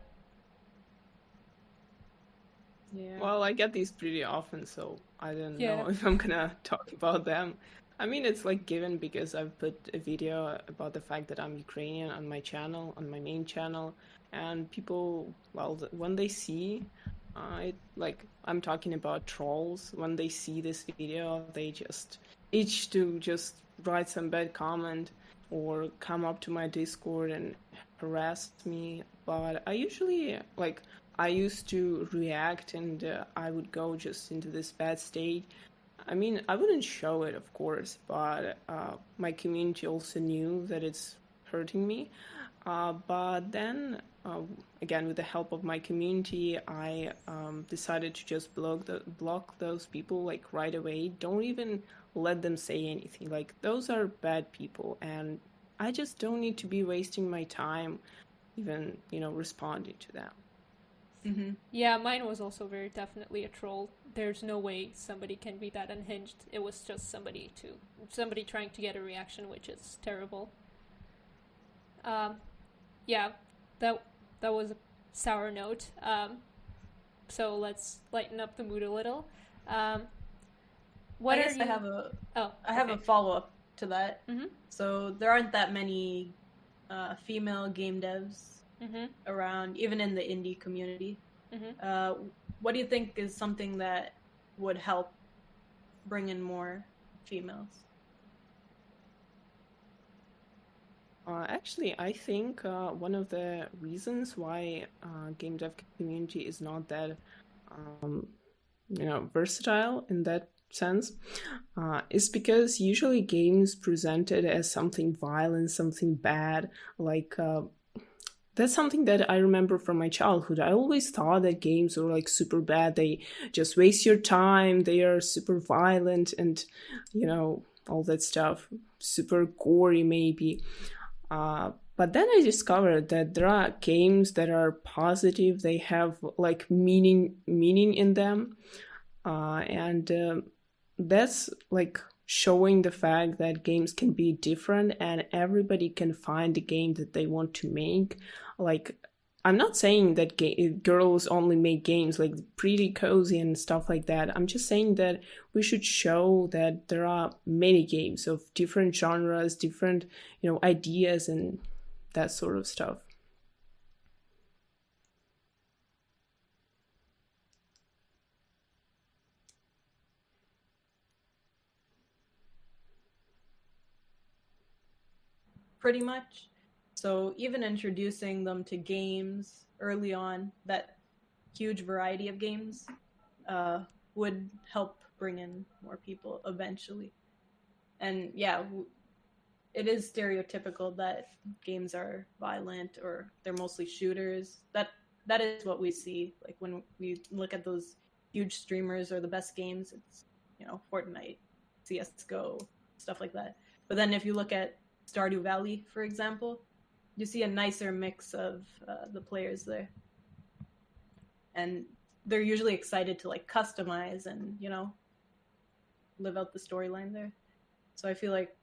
Well, I get these pretty often, so I don't know if I'm gonna talk about them. I mean, it's given because I've put a video about the fact that I'm Ukrainian on my channel, on my main channel, and people, when they see I'm talking about trolls, when they see this video, they just itch to just write some bad comment or come up to my Discord and harass me. But I usually, I used to react, and I would go just into this bad state. I mean, I wouldn't show it, of course, but my community also knew that it's hurting me. But then, again, with the help of my community, I decided to just block those people right away. Don't even let them say anything. Those are bad people, and I just don't need to be wasting my time even, responding to them. Mm-hmm. Yeah, mine was also very definitely a troll. There's no way somebody can be that unhinged. It was just somebody trying to get a reaction, which is terrible. Yeah, that was a sour note. So let's lighten up the mood a little. I have a follow-up to that. Mm-hmm. So there aren't that many female game devs around, even in the indie community. Mm-hmm. What do you think is something that would help bring in more females? Actually, I think one of the reasons why game dev community is not that, versatile in that sense, is because usually games presented as something violent, something bad, that's something that I remember from my childhood. I always thought that games were super bad. They just waste your time. They are super violent and, all that stuff. Super gory, maybe. But then I discovered that there are games that are positive. They have meaning in them. And that's showing the fact that games can be different and everybody can find the game that they want to make. Like, I'm not saying that girls only make games like pretty cozy and stuff like that. I'm just saying that we should show that there are many games of different genres, different, ideas and that sort of stuff. Pretty much. So even introducing them to games early on, that huge variety of games, would help bring in more people eventually. And yeah, it is stereotypical that games are violent or they're mostly shooters. That is what we see. Like when we look at those huge streamers or the best games, it's Fortnite, CS:GO, stuff like that. But then if you look at Stardew Valley, for example, you see a nicer mix of the players there, and they're usually excited to like customize and live out the storyline there. So I feel like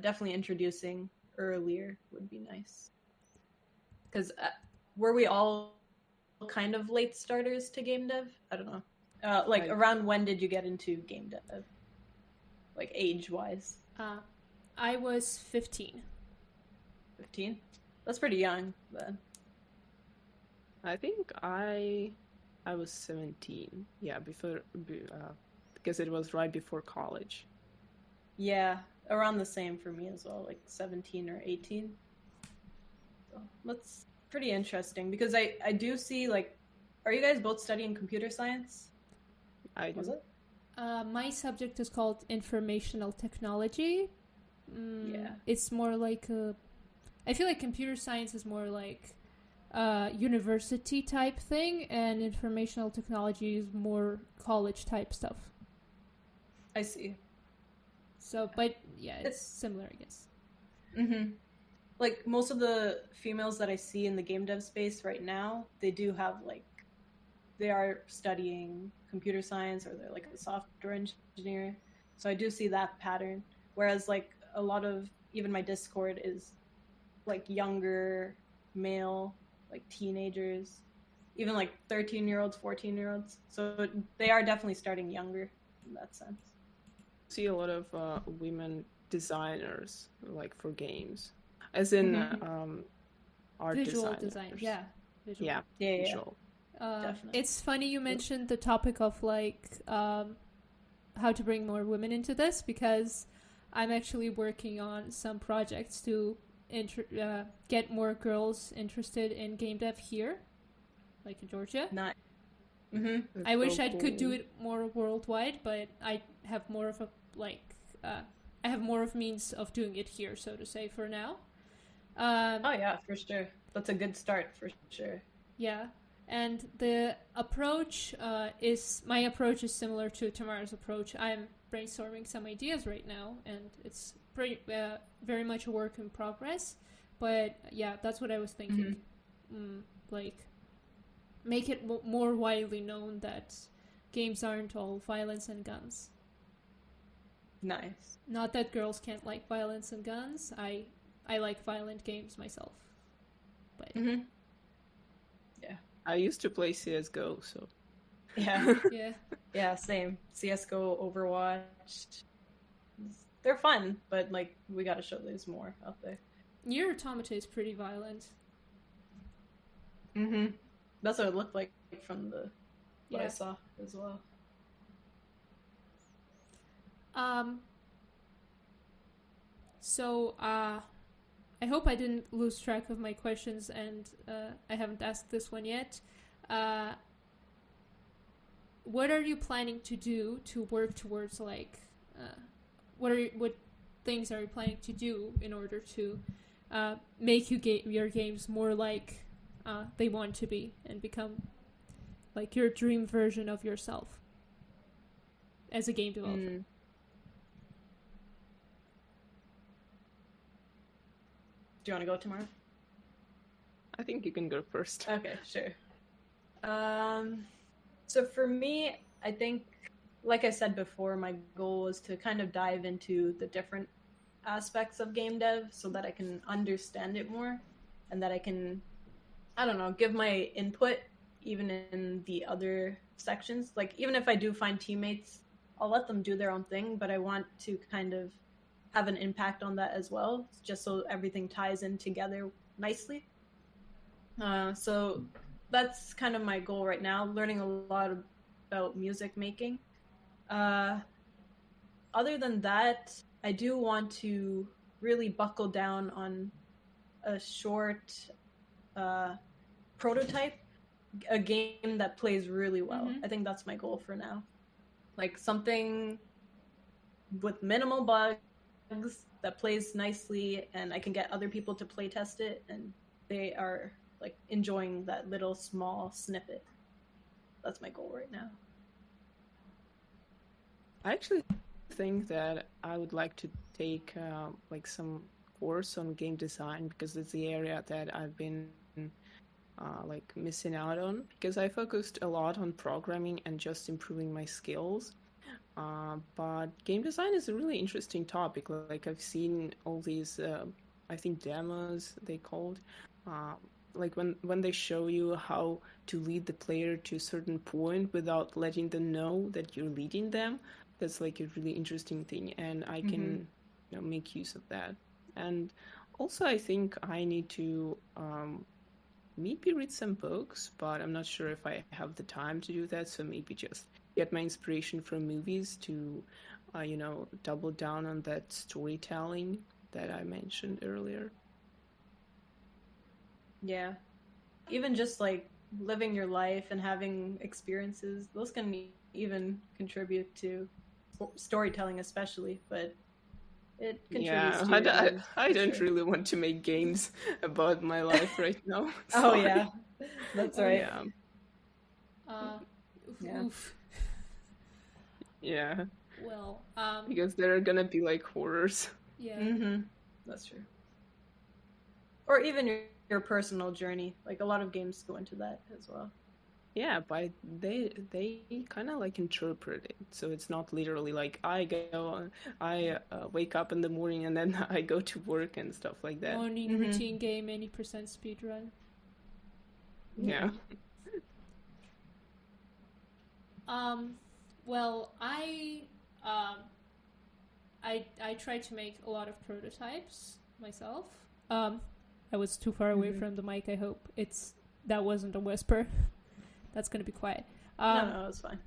definitely introducing earlier would be nice. Because were we all kind of late starters to game dev? I don't know. Around when did you get into game dev? Like age-wise? I was 15. 15? That's pretty young then. I think I was 17. Yeah, because it was right before college. Yeah, around the same for me as well, like 17 or 18. So that's pretty interesting because I do see, like, are you guys both studying computer science? I do. Was it? My subject is called informational technology. Yeah. It's more like I feel like computer science is more like university type thing, and informational technology is more college type stuff. I see. So, but yeah, it's similar, I guess. Mm-hmm. Like most of the females that I see in the game dev space right now, they do have they are studying computer science or they're like a software engineer. So I do see that pattern. Whereas like a lot of even my Discord is like younger male, like teenagers, even like 13-year-olds, 14-year-olds. So they are definitely starting younger in that sense. See a lot of women designers like for games, as in art Visual designers. design, yeah. Visual. Yeah, Yeah. visual. Definitely. It's funny you mentioned the topic of like how to bring more women into this, because I'm actually working on some projects to get more girls interested in game dev here, like in Georgia. Not. Mm-hmm. I wish I could do it more worldwide, but I have more of a I have more of means of doing it here, so to say, for now. Oh yeah, for sure. That's a good start for sure. Yeah, and the approach my approach is similar to Tamara's approach. I'm brainstorming some ideas right now, and it's pretty very much a work in progress. But yeah, that's what I was thinking. Like, make it more widely known that games aren't all violence and guns. Nice. Not that girls can't like violence and guns. I like violent games myself. But yeah, I used to play CS:GO, so yeah, yeah, yeah, same. CS:GO, Overwatch. They're fun, but like we gotta show there's more out there. Nier Automata is pretty violent. That's what it looked like from what I saw as well. So, I hope I didn't lose track of my questions, and I haven't asked this one yet. What are you planning to do to work towards, like, what things are you planning to do in order to make your games more like they want to be and become like your dream version of yourself as a game developer? Do you want to go tomorrow? I think you can go first. Okay, sure. So for me, I think like I said before, my goal was to kind of dive into the different aspects of game dev so that I can understand it more and that I can, I don't know, give my input even in the other sections. Like, even if I do find teammates, I'll let them do their own thing, but I want to kind of have an impact on that as well, just so everything ties in together nicely. So that's kind of my goal right now, learning a lot about music making. Other than that, I do want to really buckle down on a short prototype, a game that plays really well. Mm-hmm. I think that's my goal for now. Like something with minimal bugs that plays nicely, and I can get other people to play test it, and they are like enjoying that little small snippet. That's my goal right now. I actually think that I would like to take like some course on game design, because it's the area that I've been like missing out on, because I focused a lot on programming and just improving my skills. But game design is a really interesting topic. Like I've seen all these, I think demos they called, like when they show you how to lead the player to a certain point without letting them know that you're leading them. That's like a really interesting thing, and I can make use of that. And also, I think I need to maybe read some books, but I'm not sure if I have the time to do that. So maybe just get my inspiration from movies to, double down on that storytelling that I mentioned earlier. Yeah. Even just like living your life and having experiences, those can even contribute to storytelling, especially, but it contributes to your games, I for don't sure. really want to make games about my life right now. Oh, Sorry. yeah. That's right. Yeah. Yeah. Oof. Yeah. Well, Because there are gonna be like horrors. yeah. Mm-hmm. That's true. Or even your personal journey. Like a lot of games go into that as well. Yeah, but they kind of like interpret it, so it's not literally like I wake up in the morning and then I go to work and stuff like that. Morning routine game, 80% speed run. Yeah. Well, I tried to make a lot of prototypes myself. I was too far away from the mic. I hope that wasn't a whisper. That's gonna be quiet. No, it's fine.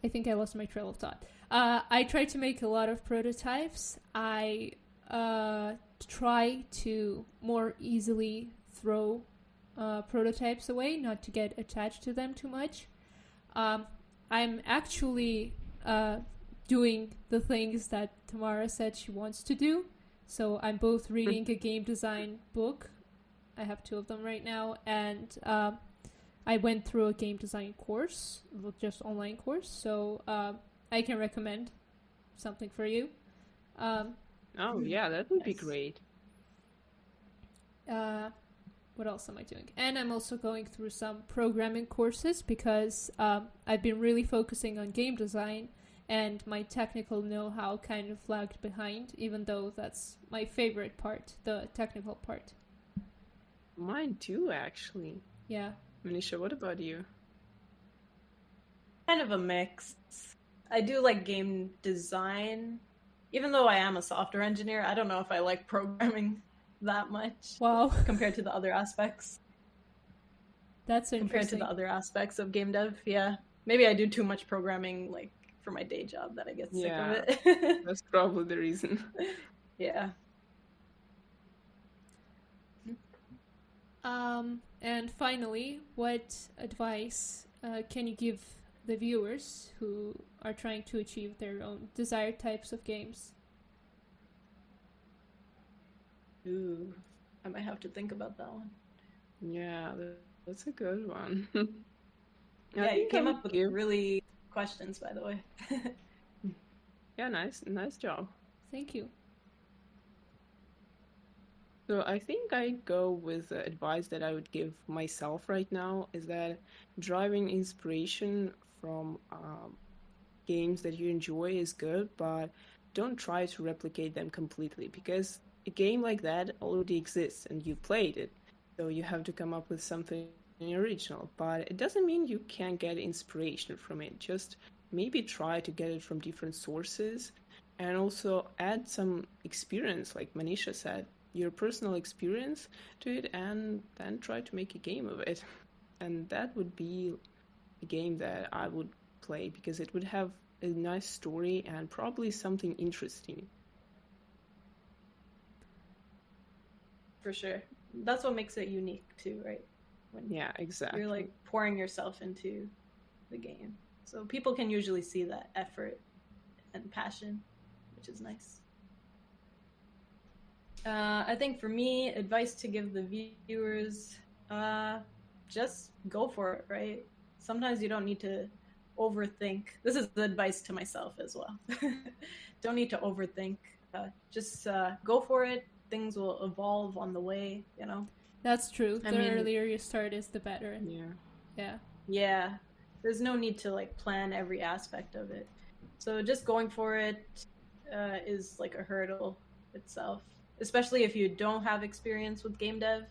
I think I lost my trail of thought. I tried to make a lot of prototypes. I try to more easily throw prototypes away, not to get attached to them too much. I'm actually doing the things that Tamara said she wants to do. So I'm both reading a game design book. I have 2 of them right now, and I went through a game design course, just online course, so I can recommend something for you. Oh yeah, that would be great. What else am I doing? And I'm also going through some programming courses because I've been really focusing on game design, and my technical know-how kind of lagged behind, even though that's my favorite part, the technical part. Mine too, actually. Yeah. Manisha, what about you? Kind of a mix. I do like game design. Even though I am a software engineer, I don't know if I like programming that much. Wow. Compared to the other aspects. That's interesting. Compared to the other aspects of game dev, yeah. Maybe I do too much programming, like, for my day job that I get sick of it. That's probably the reason. Yeah. And finally, what advice can you give the viewers who are trying to achieve their own desired types of games? Ooh, I might have to think about that one. Yeah, that's a good one. Yeah, you came up with really questions, by the way. Yeah, nice job. Thank you. So I think I go with the advice that I would give myself right now is that driving inspiration from games that you enjoy is good, but don't try to replicate them completely, because a game like that already exists and you played it. So you have to come up with something original. But it doesn't mean you can't get inspiration from it. Just maybe try to get it from different sources, and also add some experience, like Manisha said, your personal experience to it, and then try to make a game of it. And that would be a game that I would play, because it would have a nice story and probably something interesting. For sure. That's what makes it unique too, right? When Yeah, exactly. you're like pouring yourself into the game. So people can usually see that effort and passion, which is nice. I think for me, advice to give the viewers, just go for it, right? Sometimes you don't need to overthink. This is the advice to myself as well. Don't need to overthink. Just go for it. Things will evolve on the way, you know? That's true. The earlier you start is the better. Yeah. There's no need to like plan every aspect of it. So just going for it is like a hurdle itself. Especially if you don't have experience with game dev.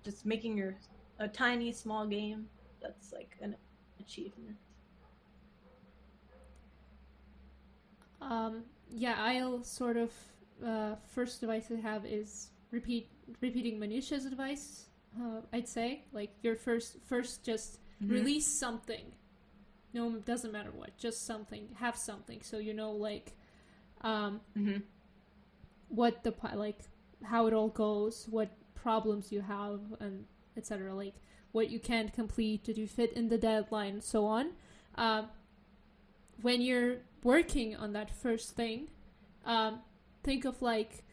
Just making a tiny, small game, that's like an achievement. Yeah, I'll sort of first advice I have is repeating Manisha's advice. I'd say like your first just release something. No, it doesn't matter what, just something. Have something, so you know like what the like how it all goes, what problems you have, and etc. Like what you can't complete, did you fit in the deadline, and so on. When you're working on that first thing, think of like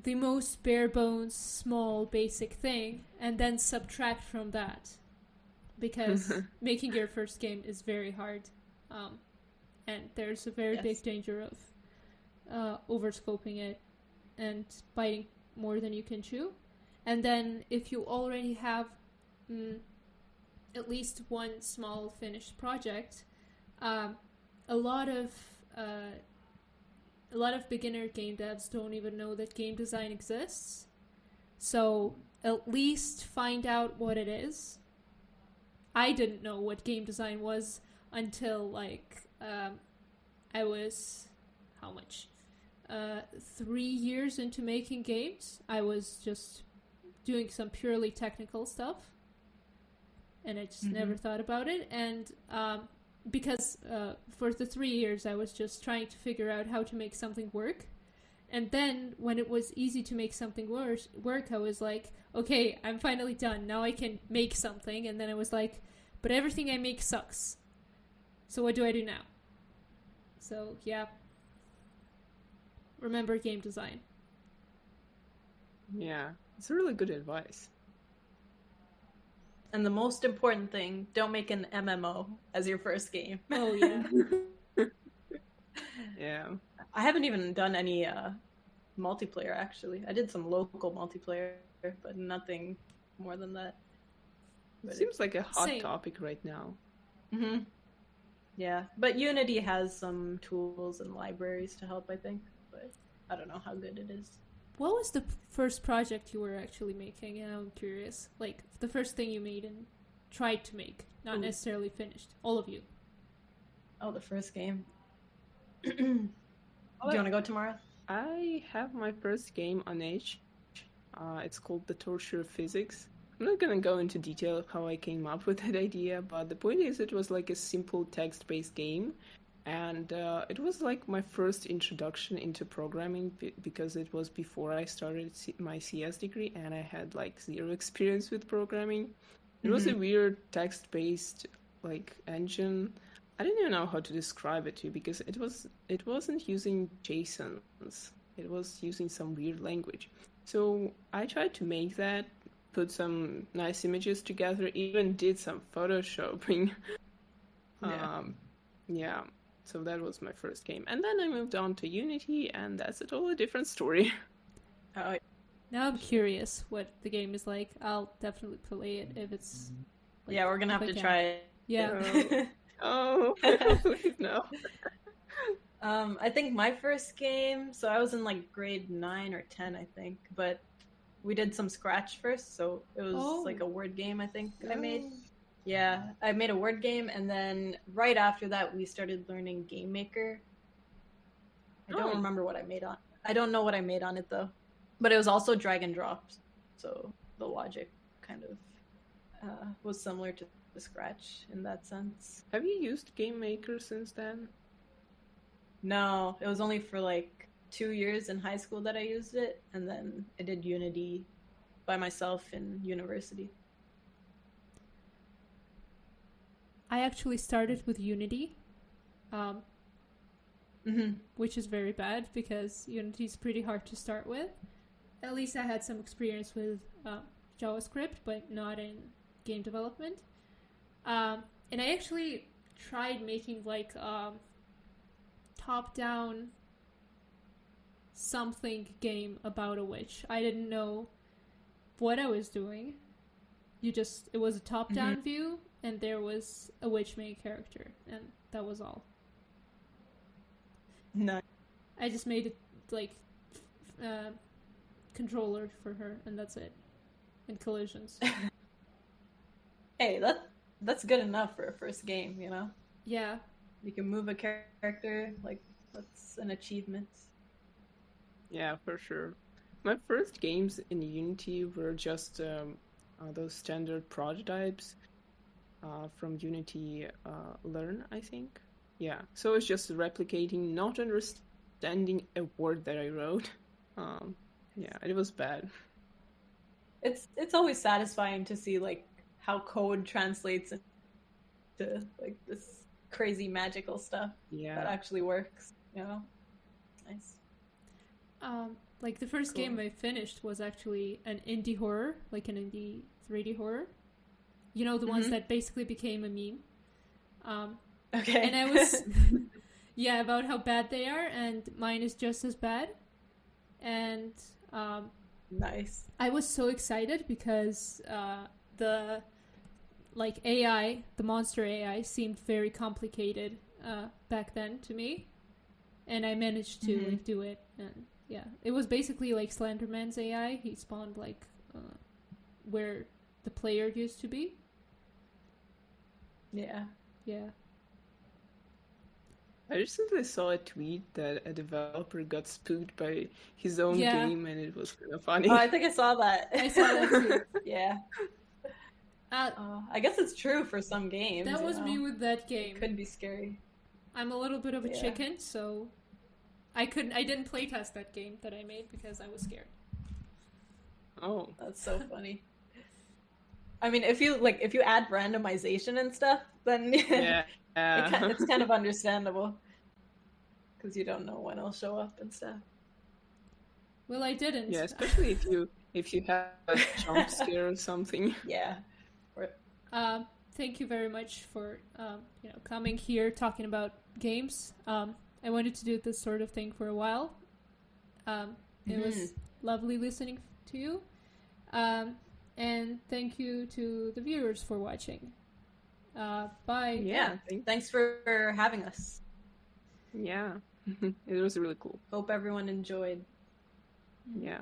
the most bare bones, small, basic thing, and then subtract from that, because making your first game is very hard, and there's a very big danger of overscoping it and biting more than you can chew. And then if you already have at least one small finished project, a lot of beginner game devs don't even know that game design exists. So at least find out what it is. I didn't know what game design was until like I was 3 years into making games. I was just doing some purely technical stuff, and I just never thought about it. And because for the 3 years I was just trying to figure out how to make something work. And then when it was easy to make something work, I was like, okay, I'm finally done. Now I can make something. And then I was like, but everything I make sucks. So what do I do now? So yeah, remember game design. Yeah, it's really good advice. And the most important thing, don't make an MMO as your first game. Oh, yeah. Yeah. I haven't even done any multiplayer, actually. I did some local multiplayer, but nothing more than that. It seems like a hot topic right now. Yeah, but Unity has some tools and libraries to help, I think. But I don't know how good it is. What was the first project you were actually making? And I'm curious. Like, the first thing you made and tried to make, not necessarily finished. All of you. Oh, the first game. Do you want to go, Tamara? I have my first game on Edge. It's called The Torture of Physics. I'm not gonna go into detail of how I came up with that idea, but the point is it was like a simple text-based game. And it was like my first introduction into programming, because it was before I started my CS degree and I had like zero experience with programming. It was a weird text-based like engine. I didn't even know how to describe it to you, because it wasn't using JSONs. It was using some weird language. So I tried to make that, put some nice images together, even did some photoshopping. Yeah. So that was my first game. And then I moved on to Unity, and that's a totally different story. Now I'm curious what the game is like. I'll definitely play it if it's... Like, yeah, we're going to have to try it. Yeah. Oh, please no. I think my first game, so I was in like grade 9 or 10, I think, but we did some Scratch first, so it was like a word game I think I made. Oh. Yeah, I made a word game, and then right after that we started learning Game Maker. I don't Oh. remember what I made on. I don't know what I made on it though, but it was also drag and drop, so the logic kind of was similar to the Scratch in that sense. Have you used Game Maker since then? No, it was only for like 2 years in high school that I used it, and then I did Unity by myself in university. I actually started with Unity, which is very bad because Unity is pretty hard to start with. At least I had some experience with JavaScript, but not in game development. And I actually tried making like top-down something game about a witch. I didn't know what I was doing. It was a top-down view, and there was a witch main character, and that was all. No. I just made it like controller for her, and that's it. And collisions. Hey, that's good enough for a first game, you know? Yeah. You can move a character, like, that's an achievement. Yeah, for sure. My first games in Unity were just those standard prototypes from Unity Learn, I think. Yeah, so it's just replicating, not understanding a word that I wrote. Yeah, it was bad. It's always satisfying to see like how code translates into like this crazy magical stuff that actually works, you know? Nice. Like the first game I finished was actually an indie horror, like an indie 3D horror. You know, the ones that basically became a meme. Okay. And I was, yeah, about how bad they are, and mine is just as bad. And nice. I was so excited because the like AI, the monster AI, seemed very complicated back then to me, and I managed to like do it. And yeah, it was basically like Slenderman's AI. He spawned like where the player used to be. Yeah. Yeah. I recently saw a tweet that a developer got spooked by his own game, and it was kind of funny. Oh, I think I saw that. I saw that too. Yeah. I guess it's true for some games. That was me with that game. It could be scary. I'm a little bit of a chicken, so I didn't playtest that game that I made because I was scared. Oh, that's so funny. I mean, if you add randomization and stuff, then it's kind of understandable because you don't know when it'll show up and stuff. Well, I didn't. Yeah, especially if you have a jump scare or something. Yeah. Thank you very much for coming here talking about games. I wanted to do this sort of thing for a while. It was lovely listening to you. And thank you to the viewers for watching. Bye. Yeah. Thanks for having us. Yeah. It was really cool. Hope everyone enjoyed. Yeah.